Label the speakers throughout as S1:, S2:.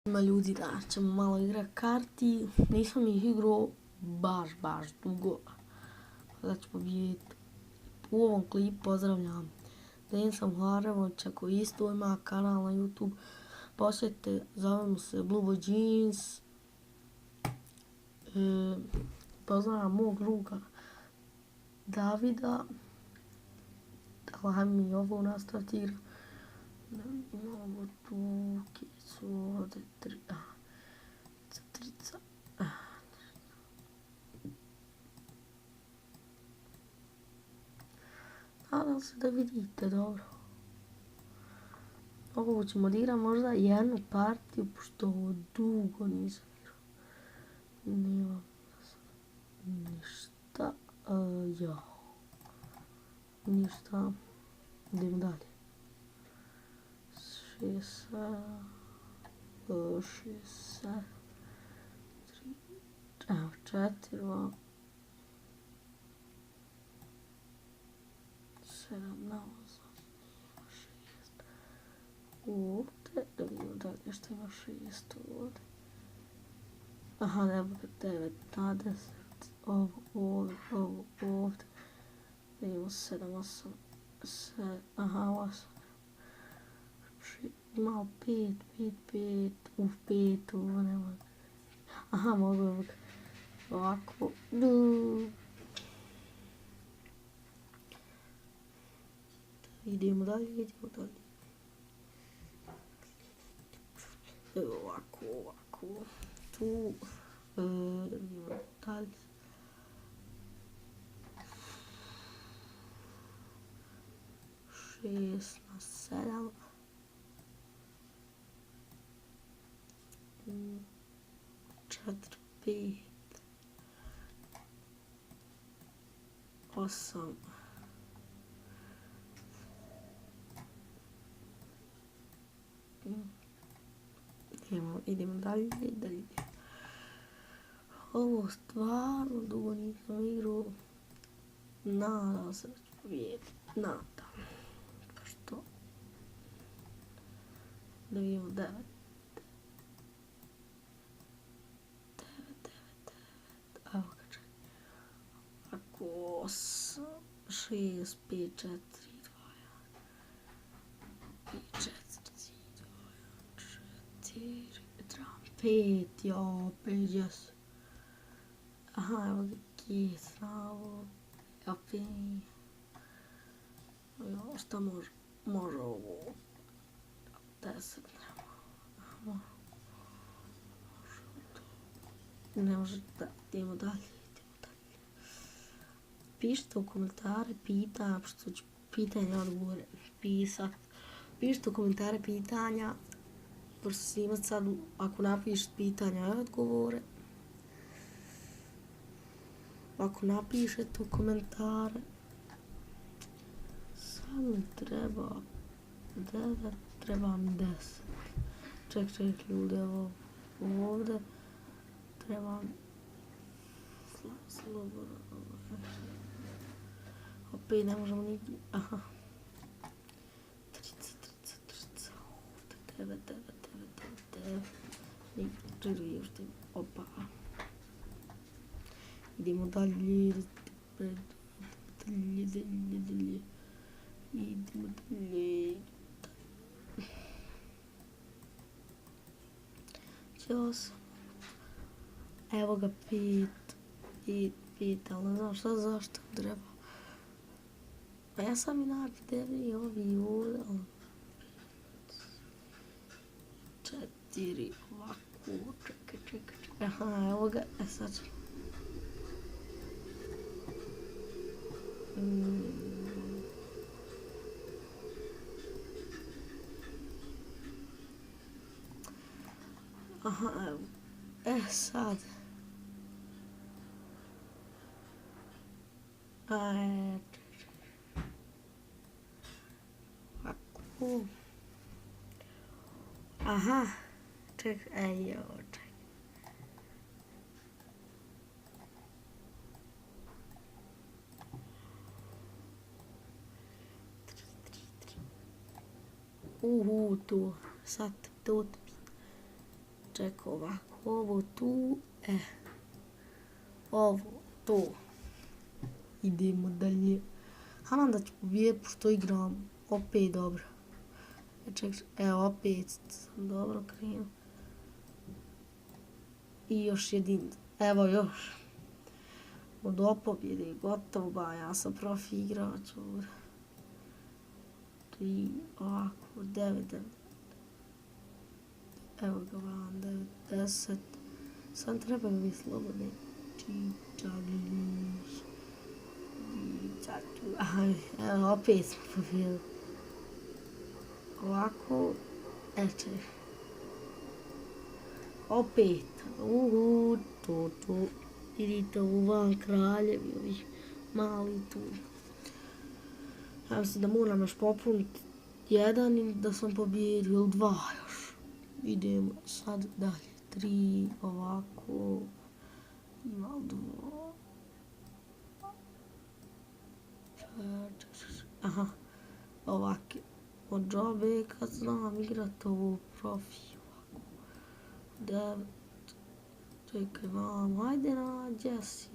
S1: Ima ljudi, danas ćemo malo igrati karti. Nisam ih igrao baš dugo. Da ću pobijediti. U ovom klipu pozdravljam Denisa Muharevovića koji isto ima kanal na YouTube. Posjetite, zovemo se Blue Boy Jeans. Pozdravljam mog druga Davida. Hajde mi ovo nastaviti igra. Imamo tu kicu ovdje, trica. Nadam se da vidite dobro. Ovo ćemo odigrati možda jednu partiju, pošto dugo nisam igrao. Nemam ništa. Ništa. Idemo dalje. 6, 3, evo 4, 7, 6. Ovdje, da vidimo dalje što ima 6 ovdje. Aha, evo ga 9 na 10. Ovo ovdje. Vidimo 7, 8, 7, aha 8. Imao 5, 5, ovo ne mogu. Aha, mogu ovako. Idemo dalje. Ovako. Tu. Idemo dalje. 6 na 7. 4, 5, 8. Idemo dalje. Ovo stvarno dugo nisam igrao. Nadam se da ću pobijediti. Nadam. Što? Da vidimo 9. Evo ga čekaj. Ako 8, 6, 5, 4, 2, 5, ja, 5, jes. Aha, evo ga kisna, ovo, ja, 5. Ja, šta može ovo? 10, nema. Ne može da, idemo dalje. Pišite u komentare pitanja, pošto ću pitanja odgovore pisat. Pišite u komentare pitanja, pošto ću imati sad, ako napišete pitanja i odgovore. Ako napišete u komentare, sad mi treba 9, treba mi 10. Ček ljudi, evo ovdje. Treba mi slobodno. Opet ne možemo nigdje. Aha. 30. Ovdje 9. Nigdje još tim. Opa. Idemo dalje. Idemo dalje. Ćos. Evo ga 5, ali ne znam zašto treba. A ja sam i naredili ovi ovdje, 4, ovako, čekaj. Aha, evo ga, sad ćemo. Aha, evo. Sad. Ovako. Aha. Čekaj. Tu. Sad to. čekaj ovako, ovo tu, ovo, to. Idemo dalje. Nadam da ću pobijediti pošto igram opet dobro. Čekaj, evo opet sam dobro krenuo. I još jedin, evo još. Do pobjede, gotovo ba, ja sam profi igrač ovdje. 3, ovako, 9, 9. Evo ga vam, 9, 10. Sam treba mi slobodne. Evo, opet smo pobjedili. Ovako, eče. Opet, to. Vidite ovu van kraljevi, ovih mali tu. Ja mislim da moram još popuniti 1 i da sam pobjedio, ili 2 još. Idemo sad dalje. 3, ovako. Ima 2. Aha, ovake. Od džabe kad znam igrat ovo profi. 9. Čekaj vam, hajde na Jesse.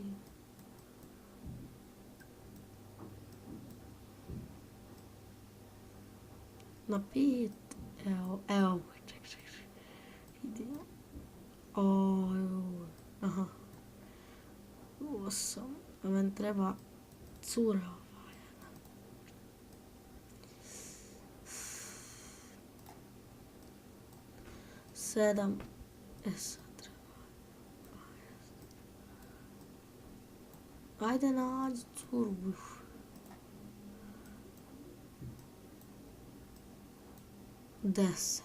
S1: Na 5, evo, čekaj. Idemo. Aha. 8, a meni treba cura ova jedna. 7, sad treba. Ajde nađi curu. 10.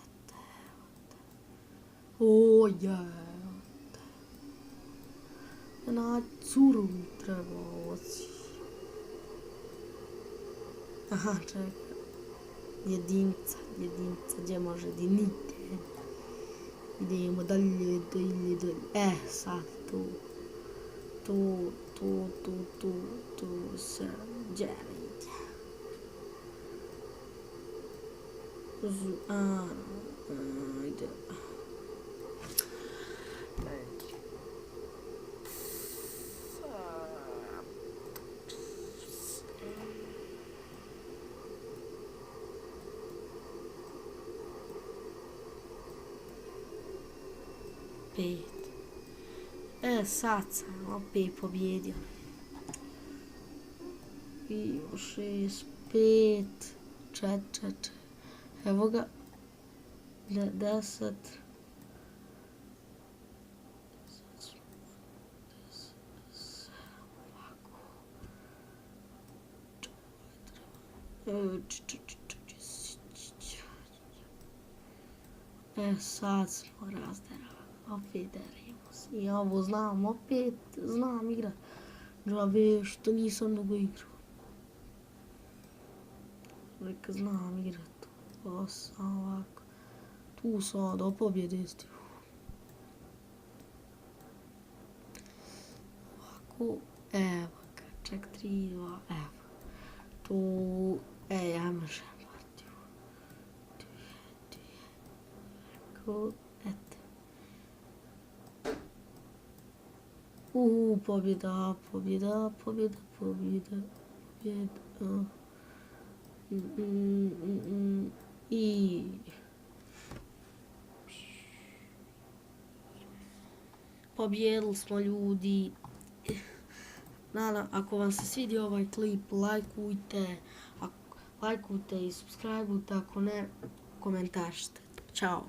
S1: O, jebote. Na curu mi treba oci. Aha, čekaj. Jedinca, gdje može dinite. Idemo dalje. Sad tu. Tu se djelite. Ajde. 5. Sad sam opet pobjedio. I 6, 5, 4. Evo ga. 10. Sad smo razderali. Opet derimo se. I ovo znam, opet znam igrat. Džabe što nisam dugo igrao. Neka znam igrat. 8 ovako. Tu sam do pobjede stihu. Ovako, evo ga, ček 3, 2, evo. Tu, ja možem partiju. Ovako, eto. Pobjeda. I pobjedili smo ljudi. Nadam, ako vam se svidio ovaj klip, lajkujte i subscribeujte, ako ne, komentaršite. Ćao.